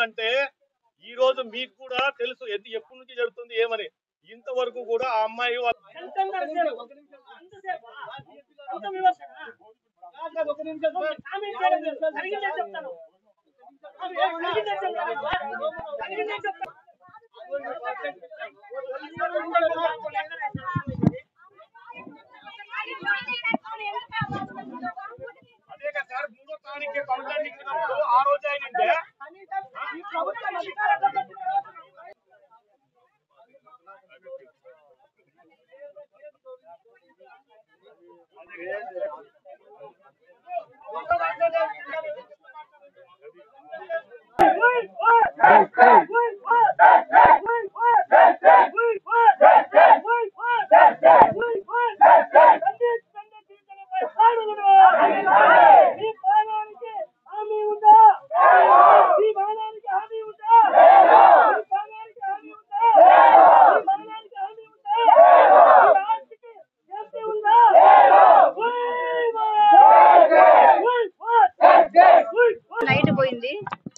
అంటే ఈ రోజు మీకు కూడా తెలుసు ఎప్పటి నుంచి జరుగుతుంది ఏమని ఇంతవరకు కూడా ఆ అమ్మాయి అదే కదా సార్ 3వ తారీఖు కంప్లైంట్ ఇచ్చినప్పుడు ఆ రోజు అయినంటే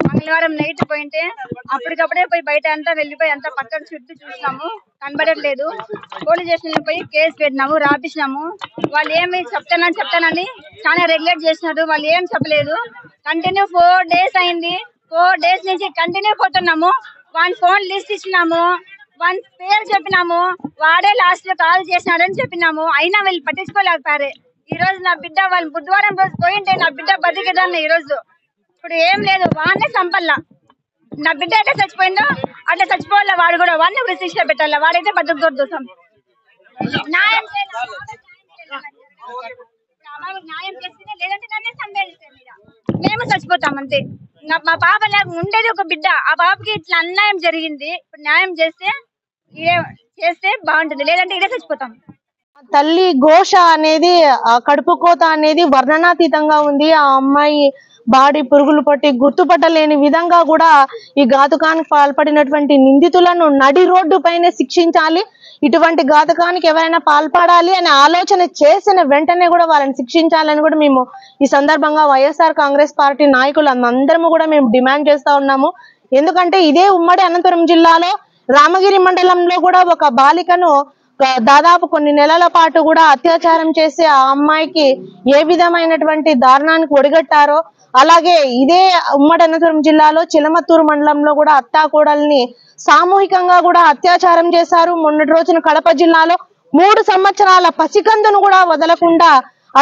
మంగళవారం నైట్ పోయింటే అప్పటికప్పుడే పోయి బయట అంతా వెళ్ళిపోయి అంతా పక్కన చుట్టూ చూసినాము, కనబడట్లేదు. పోలీస్ స్టేషన్ పోయి కేసు పెట్టినాము, రాపించినాము. వాళ్ళు ఏమి చెప్తానని చాలా రెగ్యులేట్ చేసినారు. వాళ్ళు ఏం చెప్పలేదు. కంటిన్యూ 4 days అయింది. 4 days నుంచి కంటిన్యూ పోతున్నాము. వాళ్ళ ఫోన్ లిస్ట్ ఇచ్చినాము, వాళ్ళ పేరు చెప్పినాము, వాడే లాస్ట్ లో కాల్ చేసినాడని చెప్పినాము. అయినా వీళ్ళు పట్టించుకోలేకపోయారు. ఈ రోజు నా బిడ్డ వాళ్ళు బుధవారం రోజు పోయింటే నా బిడ్డ బతికేదాన్ని. ఈ రోజు ఇప్పుడు ఏం లేదు, వాడినే చంపల్లా. నా బిడ్డ ఎట్లా చచ్చిపోయిందో అట్లా చచ్చిపోవాలా. వాడు కూడా వాడిని కూడా శిక్ష పెట్టాలా. వాడైతే బతుకుదొరదు. న్యాయం చేస్తేనే, లేదంటే నన్నే చంపేస్తే మేము చచ్చిపోతాం అంతే. మా పాప ఉండేది ఒక బిడ్డ. ఆ పాపకి ఇట్లా అన్యాయం జరిగింది. ఇప్పుడు న్యాయం చేస్తే బాగుంటుంది, లేదంటే ఇదే చచ్చిపోతాం. తల్లి ఘోష అనేది, కడుపు కోత అనేది వర్ణనాతీతంగా ఉంది. ఆ అమ్మాయి బాడీ పురుగులు పట్టి గుర్తుపట్టలేని విధంగా కూడా ఈ ఘాతుకానికి పాల్పడినటువంటి నిందితులను నడి రోడ్డు పైన శిక్షించాలి. ఇటువంటి ఘాతుకానికి ఎవరైనా పాల్పడాలి అనే ఆలోచన చేసిన వెంటనే కూడా వాళ్ళని శిక్షించాలని కూడా మేము ఈ సందర్భంగా వైఎస్ఆర్ కాంగ్రెస్ పార్టీ నాయకులు అందరము కూడా మేము డిమాండ్ చేస్తా ఉన్నాము. ఎందుకంటే ఇదే ఉమ్మడి అనంతపురం జిల్లాలో రామగిరి మండలంలో కూడా ఒక బాలికను దాదాపు కొన్ని నెలల పాటు కూడా అత్యాచారం చేసి ఆ అమ్మాయికి ఏ విధమైనటువంటి దారుణానికి ఒడిగట్టారో, అలాగే ఇదే ఉమ్మడి అనంతపురం జిల్లాలో చిలమత్తూరు మండలంలో కూడా అత్తాకోడల్ని సామూహికంగా కూడా అత్యాచారం చేశారు. మొన్నటి రోజున కడప జిల్లాలో 3 సంవత్సరాల పసికందును కూడా వదలకుండా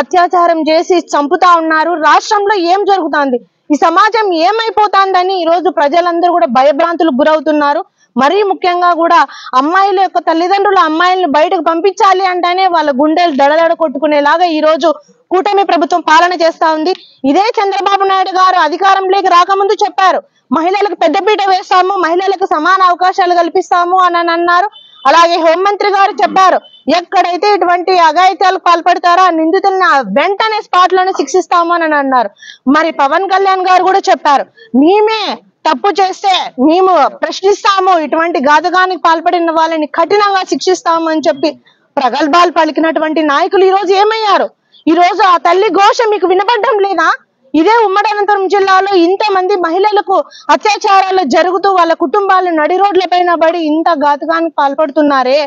అత్యాచారం చేసి చంపుతా ఉన్నారు. రాష్ట్రంలో ఏం జరుగుతుంది, ఈ సమాజం ఏమైపోతుందని ఈ రోజు ప్రజలందరూ కూడా భయభ్రాంతులకు గురవుతున్నారు. మరీ ముఖ్యంగా కూడా అమ్మాయిల యొక్క తల్లిదండ్రులు అమ్మాయిలను బయటకు పంపించాలి అంటేనే వాళ్ళ గుండెలు దడదడ కొట్టుకునేలాగా ఈ రోజు కూటమి ప్రభుత్వం పాలన చేస్తా ఉంది. ఇదే చంద్రబాబు నాయుడు గారు అధికారంలోకి రాకముందు చెప్పారు, మహిళలకు పెద్దపీట వేస్తాము, మహిళలకు సమాన అవకాశాలు కల్పిస్తాము అని అన్నారు. అలాగే హోంమంత్రి గారు చెప్పారు, ఎక్కడైతే ఇటువంటి అఘాయిత్యాలకు పాల్పడతారో ఆ నిందితులను వెంటనే స్పాట్ లోనే శిక్షిస్తాము అని అన్నారు. మరి పవన్ కళ్యాణ్ గారు కూడా చెప్పారు, మేమే తప్పు చేస్తే మేము ప్రశ్నిస్తాము, ఇటువంటి ఘాతుకానికి పాల్పడిన వాళ్ళని కఠినంగా శిక్షిస్తాము అని చెప్పి ప్రగల్భాలు పలికినటువంటి నాయకులు ఈ రోజు ఏమయ్యారు? ఈ రోజు ఆ తల్లి ఘోష మీకు వినపడడం లేదా? ఇదే ఉమ్మడి అనంతపురం జిల్లాలో ఇంతమంది మహిళలకు అత్యాచారాలు జరుగుతూ వాళ్ళ కుటుంబాలు నడి రోడ్లపైన పడి ఇంత ఘాతుకానికి పాల్పడుతున్నారే,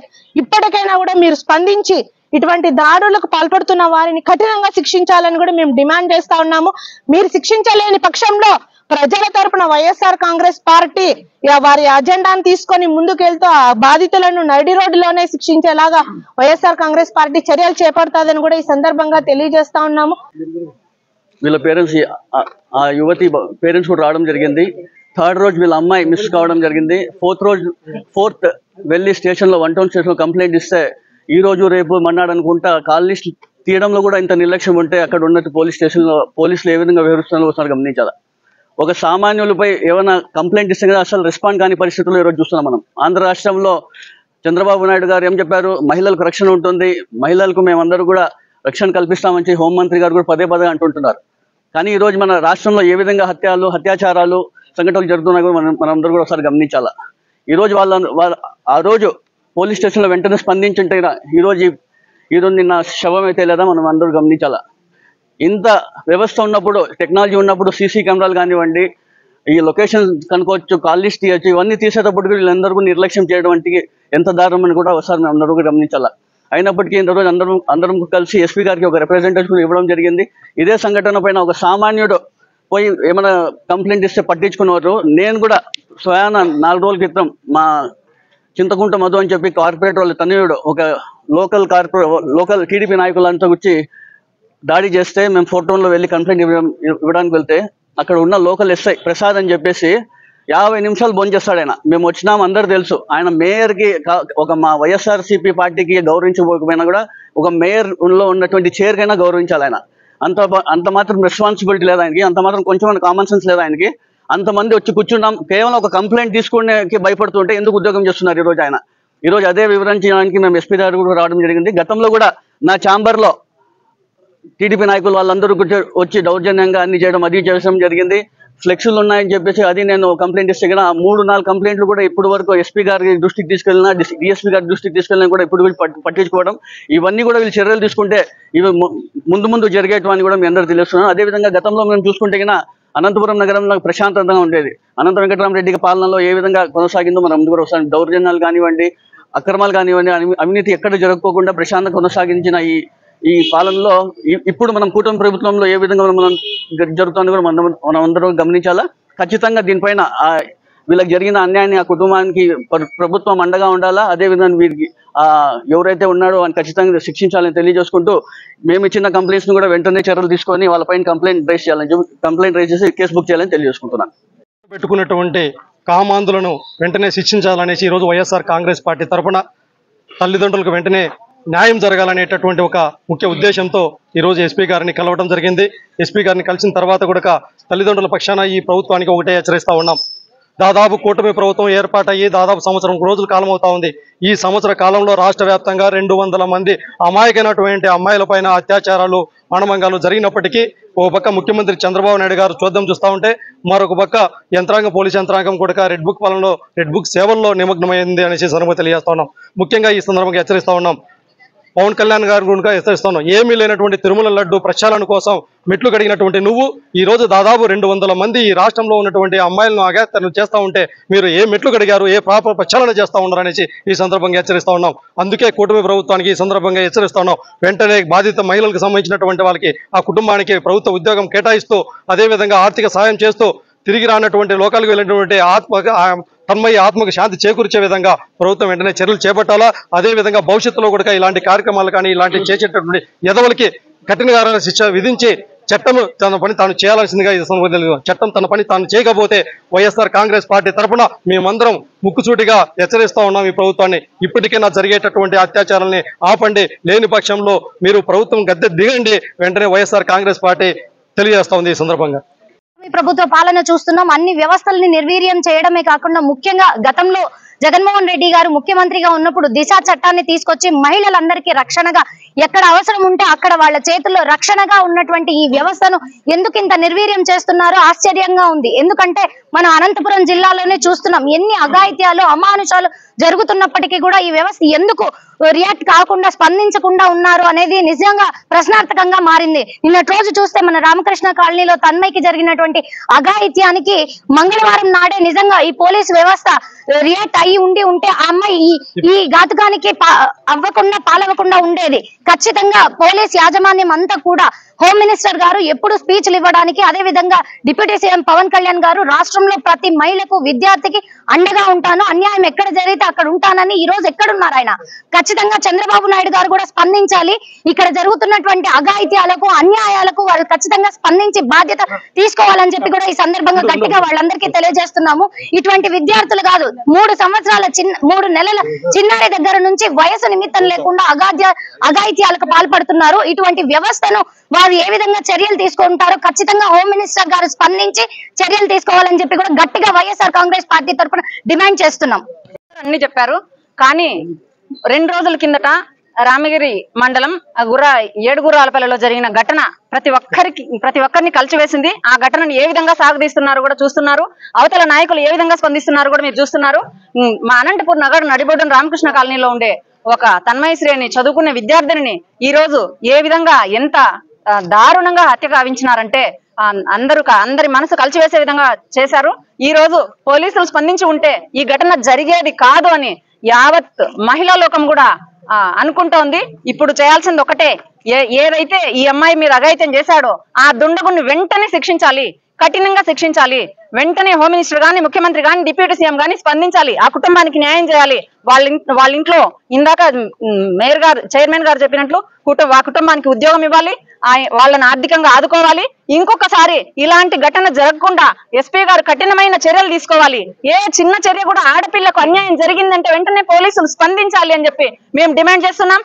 ఇప్పటికైనా కూడా మీరు స్పందించి ఇటువంటి దాడులకు పాల్పడుతున్న వారిని కఠినంగా శిక్షించాలని కూడా మేము డిమాండ్ చేస్తా ఉన్నాము. మీరు శిక్షించలేని పక్షంలో ప్రజల తరపున వైఎస్ఆర్ కాంగ్రెస్ పార్టీ వారి అజెండాను తీసుకొని ముందుకెళ్తూ ఆ బాధితులను నడి రోడ్డులోనే శిక్షించేలాగా వైఎస్ఆర్ కాంగ్రెస్ పార్టీ చర్యలు చేపడతాదని కూడా ఈ సందర్భంగా తెలియజేస్తా ఉన్నాము. వీళ్ళ పేరెంట్స్ ఆ యువతి పేరెంట్స్ కూడా రావడం జరిగింది. థర్డ్ రోజు వీళ్ళ అమ్మాయి మిస్ కావడం జరిగింది. ఫోర్త్ వెళ్ళి స్టేషన్లో 1 స్టేషన్లో కంప్లైంట్ ఇస్తే ఈ రోజు రేపు మన్నాడు అనుకుంటా కాల్ లిస్ట్ తీయడంలో కూడా ఇంత నిర్లక్ష్యం ఉంటే అక్కడ ఉన్నట్టు పోలీస్ స్టేషన్లో పోలీసులు ఏ విధంగా వ్యవహరిస్తున్నారో ఒకసారి గమనించాలి. ఒక సామాన్యులపై ఏమైనా కంప్లైంట్ ఇస్తే కదా అసలు రెస్పాండ్ కాని పరిస్థితుల్లో ఈరోజు చూస్తున్నాం మనం. ఆంధ్ర రాష్ట్రంలో చంద్రబాబు నాయుడు గారు ఏం చెప్పారు, మహిళలకు రక్షణ ఉంటుంది, మహిళలకు మేమందరూ కూడా రక్షణ కల్పిస్తామని హోంమంత్రి గారు కూడా పదే అంటుంటున్నారు. కానీ ఈరోజు మన రాష్ట్రంలో ఏ విధంగా అత్యాచారాలు సంఘటనలు జరుగుతున్నాయి కూడా మనందరూ కూడా ఒకసారి గమనించాలా. ఈరోజు ఆ రోజు పోలీస్ స్టేషన్లో వెంటనే స్పందించుంటే ఈరోజు నిన్న శవం అయితే లేదా మనం అందరూ గమనించాలా. ఇంత వ్యవస్థ ఉన్నప్పుడు, టెక్నాలజీ ఉన్నప్పుడు, సీసీ కెమెరాలు కానివ్వండి, ఈ లొకేషన్ కనుకోవచ్చు, కాల్ లిస్ట్ తీయచ్చు, ఇవన్నీ తీసేటప్పుడు వీళ్ళందరూ నిర్లక్ష్యం చేయడం వంటికి ఎంత దారుణం అని కూడా ఒకసారి మేము అందరూ గమనించాలా. అయినప్పటికీ ఈరోజు అందరం కలిసి ఎస్పీ గారికి ఒక రిప్రజెంటేషన్ ఇవ్వడం జరిగింది. ఇదే సంఘటన పైన ఒక సామాన్యుడు పోయి ఏమైనా కంప్లైంట్ ఇస్తే పట్టించుకున్నారు. నేను కూడా స్వయాన 4 రోజుల క్రితం మా చింతకుంట మధు అని చెప్పి కార్పొరేటర్ వాళ్ళ తనయుడు ఒక లోకల్ టీడీపీ నాయకులంతా వచ్చి దాడి చేస్తే మేము ఫోటోలో వెళ్ళి కంప్లైంట్ ఇవ్వడానికి వెళ్తే అక్కడ ఉన్న లోకల్ ఎస్ఐ ప్రసాద్ అని చెప్పేసి 50 నిమిషాలు భోజనం చేస్తాడు ఆయన. మేము వచ్చినాము అందరూ తెలుసు. ఆయన మేయర్కి ఒక మా వైఎస్ఆర్సీపీ పార్టీకి గౌరవించకపోయినా కూడా ఒక మేయర్లో ఉన్నటువంటి చైర్కైనా గౌరవించాలి ఆయన. అంత మాత్రం రెస్పాన్సిబిలిటీ లేదు ఆయనకి, అంత మాత్రం కొంచెం కామన్ సెన్స్ లేదు ఆయనకి. అంతమంది వచ్చి కూర్చున్నాం, కేవలం ఒక కంప్లైంట్ తీసుకునేకి భయపడుతుంటే ఎందుకు ఉద్యోగం చేస్తున్నారు ఈరోజు ఆయన. ఈరోజు అదే వివరించడానికి మేము ఎస్పీ గారు కూడా రావడం జరిగింది. గతంలో కూడా నా ఛాంబర్లో టీడీపీ నాయకులు వాళ్ళందరూ వచ్చి దౌర్జన్యంగా అన్ని చేయడం జరిగింది. ఫ్లెక్సులు ఉన్నాయని చెప్పేసి అది నేను కంప్లైంట్ ఇస్తే కదా 3-4 కంప్లైంట్లు కూడా ఇప్పుడు వరకు ఎస్పీ గారి దృష్టికి తీసుకెళ్ళినా, డిఎస్పీ గారి దృష్టికి తీసుకెళ్ళినా కూడా ఇప్పుడు పట్టించుకోవడం, ఇవన్నీ కూడా వీళ్ళు చర్యలు తీసుకుంటే ఇవి ముందు జరిగేటివని కూడా మీ అందరూ తెలుస్తున్నాం. అదేవిధంగా గతంలో మేము చూసుకుంటే కన్నా అనంతపురం నగరంలో ప్రశాంతంగా ఉండేది. అనంత వెంకటరామరెడ్డి పాలనలో ఏ విధంగా కొనసాగిందో మనం కూడా ఒకసారి దౌర్జన్యాలు కానివ్వండి, అక్రమాలు కానివ్వండి, అవినీతి ఎక్కడ జరగకోకుండా ప్రశాంతంగా కొనసాగించిన ఈ పాలనలో ఇప్పుడు మనం కూటమి ప్రభుత్వంలో ఏ విధంగా మనం జరుగుతుందో కూడా మనం అందరం గమనించాలా. ఖచ్చితంగా దీనిపైన వీళ్ళకి జరిగిన అన్యాయాన్ని ఆ కుటుంబానికి ప్రభుత్వం అండగా ఉండాలా. అదేవిధంగా వీరికి ఎవరైతే ఉన్నాడో అని ఖచ్చితంగా శిక్షించాలని తెలియజేసుకుంటూ మేము ఇచ్చిన కంప్లైంట్స్ని కూడా వెంటనే చర్యలు తీసుకొని వాళ్ళపైన కంప్లైంట్ రైజ్ చేసి కేసు బుక్ చేయాలని తెలియజేసుకుంటున్నాను. పెట్టుకున్నటువంటి కామాంధులను వెంటనే శిక్షించాలనేసి ఈరోజు వైఎస్ఆర్ కాంగ్రెస్ పార్టీ తరఫున తల్లిదండ్రులకు వెంటనే న్యాయం జరగాలనేటటువంటి ఒక ముఖ్య ఉద్దేశంతో ఈరోజు ఎస్పీ గారిని కలవడం జరిగింది. ఎస్పీ గారిని కలిసిన తర్వాత కూడా తల్లిదండ్రుల పక్షాన ఈ ప్రభుత్వానికి ఒకటే హెచ్చరిస్తా ఉన్నాం. దాదాపు కూటమి ప్రభుత్వం ఏర్పాటయ్యి దాదాపు సంవత్సరం రోజుల కాలం అవుతా ఉంది. ఈ సంవత్సర కాలంలో రాష్ట్ర వ్యాప్తంగా 200 మంది అమాయకమైనటువంటి అమ్మాయిలపైన అత్యాచారాలు, మానభంగాలు జరిగినప్పటికీ ఓ పక్క ముఖ్యమంత్రి చంద్రబాబు నాయుడు గారు చూద్దాం చూస్తూ ఉంటే, మరొక పక్క యంత్రాంగం, పోలీస్ యంత్రాంగం కూడా రెడ్ బుక్ పాలనలో, రెడ్ బుక్ సేవల్లో నిమగ్నమైంది అనేసి సందర్భంగా తెలియజేస్తా ఉన్నాం. ముఖ్యంగా ఈ సందర్భంగా హెచ్చరిస్తా ఉన్నాం. పవన్ కళ్యాణ్ గారు కూడా హెచ్చరిస్తున్నాం. ఏమీ లేనటువంటి తిరుమల లడ్డు ప్రక్షాళన కోసం మెట్లు కడిగినటువంటి నువ్వు ఈ రోజు దాదాపు 200 మంది ఈ రాష్ట్రంలో ఉన్నటువంటి అమ్మాయిలను అగాత్యాలు చేస్తూ ఉంటే మీరు ఏ మెట్లు కడిగారు, ఏ ప్రాపర్ ప్రక్షాళన చేస్తూ ఉన్నారు అనేసి ఈ సందర్భంగా హెచ్చరిస్తా ఉన్నాం. అందుకే కూటమి ప్రభుత్వానికి ఈ సందర్భంగా హెచ్చరిస్తా ఉన్నాం. వెంటనే బాధిత మహిళలకు సంబంధించినటువంటి వాళ్ళకి ఆ కుటుంబానికి ప్రభుత్వ ఉద్యోగం కేటాయిస్తూ, అదేవిధంగా ఆర్థిక సాయం చేస్తూ, తిరిగి రానటువంటి లోకాలకు వెళ్ళినటువంటి తన్మయ్య ఆత్మకు శాంతి చేకూర్చే విధంగా ప్రభుత్వం వెంటనే చర్యలు చేపట్టాలా. అదేవిధంగా భవిష్యత్తులో కూడా ఇలాంటి కార్యక్రమాలు కానీ ఇలాంటి చేసేటటువంటి ఎదవలకి కఠినమైన శిక్ష విధించి చట్టం తన పని తాను చేయాల్సిందిగా ఈ సందర్భంగా తెలుసు. చట్టం తన పని తాను చేయకపోతే వైఎస్ఆర్ కాంగ్రెస్ పార్టీ తరఫున మేమందరం ముక్కుసూటిగా హెచ్చరిస్తా ఉన్నాం ఈ ప్రభుత్వాన్ని. ఇప్పటికైనా జరిగేటటువంటి అత్యాచారాలని ఆపండి, లేని పక్షంలో మీరు ప్రభుత్వం గద్దె దిగండి వెంటనే వైఎస్ఆర్ కాంగ్రెస్ పార్టీ తెలియజేస్తా ఉంది ఈ సందర్భంగా. ప్రభుత్వ పాలన చూస్తున్నాం. అన్ని వ్యవస్థల్ని నిర్వీర్యం చేయడమే కాకుండా ముఖ్యంగా గతంలో జగన్మోహన్ రెడ్డి గారు ముఖ్యమంత్రిగా ఉన్నప్పుడు దిశ చట్టాన్ని తీసుకొచ్చి మహిళలందరికీ రక్షణగా ఎక్కడ అవసరం ఉంటే అక్కడ వాళ్ళ చేతుల్లో రక్షణగా ఉన్నటువంటి ఈ వ్యవస్థను ఎందుకు ఇంత నిర్వీర్యం చేస్తున్నారో ఆశ్చర్యంగా ఉంది. ఎందుకంటే మనం అనంతపురం జిల్లాలోనే చూస్తున్నాం ఎన్ని అఘాయిత్యాలు అమానుషాలు జరుగుతున్నప్పటికీ కూడా ఈ వ్యవస్థ ఎందుకు రియాక్ట్ కాకుండా స్పందించకుండా ఉన్నారు అనేది నిజంగా ప్రశ్నార్థకంగా మారింది. నిన్నటి రోజు చూస్తే మన రామకృష్ణ కాలనీలో తన్మయ్యకి జరిగినటువంటి అఘాయిత్యానికి మంగళవారం నాడే నిజంగా ఈ పోలీసు వ్యవస్థ రియాక్ట్ అయ్యి ఉంటే ఆ అమ్మాయి ఈ ఘాతుకానికి అవ్వకుండా పాలవకుండా ఉండేది. ఖచ్చితంగా పోలీస్ యాజమాన్యం అంతా కూడా హోమ్ మినిస్టర్ గారు ఎప్పుడు స్పీచ్లు ఇవ్వడానికి, అదే విధంగా డిప్యూటీ సీఎం పవన్ కళ్యాణ్ గారు రాష్ట్రంలో ప్రతి మహిళకు విద్యార్థికి అండగా ఉంటాను, అన్యాయం ఎక్కడ జరిగితే అక్కడ ఉంటానని ఈ రోజు ఎక్కడున్నారు ఆయన? ఖచ్చితంగా చంద్రబాబు నాయుడు గారు కూడా స్పందించాలి. ఇక్కడ జరుగుతున్నటువంటి అఘాయిత్యాలకు అన్యాయాలకు వాళ్ళు ఖచ్చితంగా స్పందించి బాధ్యత తీసుకోవాలని చెప్పి కూడా ఈ సందర్భంగా గట్టిగా వాళ్ళందరికీ తెలియజేస్తున్నాము. ఇటువంటి విద్యార్థులు కాదు, 3 నెలల చిన్నారి దగ్గర నుంచి వయసు నిమిత్తం లేకుండా అఘాయిత్యాలకు పాల్పడుతున్నారు. ఇటువంటి వ్యవస్థను వారు ఏ విధంగా చర్యలు తీసుకుంటారో ఖచ్చితంగా హోమ్ మినిస్టర్ గారు స్పందించి చర్యలు తీసుకోవాలని చెప్పి కూడా గట్టిగా వైఎస్ఆర్ కాంగ్రెస్ పార్టీ తరఫున డిమాండ్ చేస్తున్నాం. అన్ని చెప్పారు, కానీ 2 రోజుల కిందట రామగిరి మండలం ఏడుగురాలపల్లిలో జరిగిన ఘటన ప్రతి ఒక్కరిని కలిసివేసింది. ఆ ఘటనను ఏ విధంగా సాగదీస్తున్నారు కూడా చూస్తున్నారు. అవతల నాయకులు ఏ విధంగా స్పందిస్తున్నారు కూడా మీరు చూస్తున్నారు. మా అనంతపూర్ నగర్ నడిబొడ్డున రామకృష్ణ కాలనీలో ఉండే ఒక తన్మయశ్రీ అని చదువుకునే విద్యార్థిని ఈ రోజు ఏ విధంగా ఎంత దారుణంగా హత్య గావించినారంటే అందరి మనసు కలిసివేసే విధంగా చేశారు. ఈ రోజు పోలీసులు స్పందించి ఉంటే ఈ ఘటన జరిగేది కాదు అని యావత్ మహిళా లోకం కూడా అనుకుంటోంది. ఇప్పుడు చేయాల్సింది ఒకటే, ఏదైతే ఈ అమ్మాయి మీద అఘాయిత్యం చేశాడో ఆ దుండగుని వెంటనే శిక్షించాలి, కఠినంగా శిక్షించాలి. వెంటనే హోమ్ మినిస్టర్ గాని, ముఖ్యమంత్రి గాని, డిప్యూటీ సీఎం గాని స్పందించాలి. ఆ కుటుంబానికి న్యాయం చేయాలి. వాళ్ళ ఇంట్లో ఇందాక మేయర్ గారు, చైర్మన్ గారు చెప్పినట్లు ఆ కుటుంబానికి ఉద్యోగం ఇవ్వాలి, వాళ్ళని ఆర్థికంగా ఆదుకోవాలి. ఇంకొకసారి ఇలాంటి ఘటన జరగకుండా ఎస్పీ గారు కఠినమైన చర్యలు తీసుకోవాలి. ఏ చిన్న చర్య కూడా ఆడపిల్లకు అన్యాయం జరిగిందంటే వెంటనే పోలీసులు స్పందించాలి అని చెప్పి మేము డిమాండ్ చేస్తున్నాం.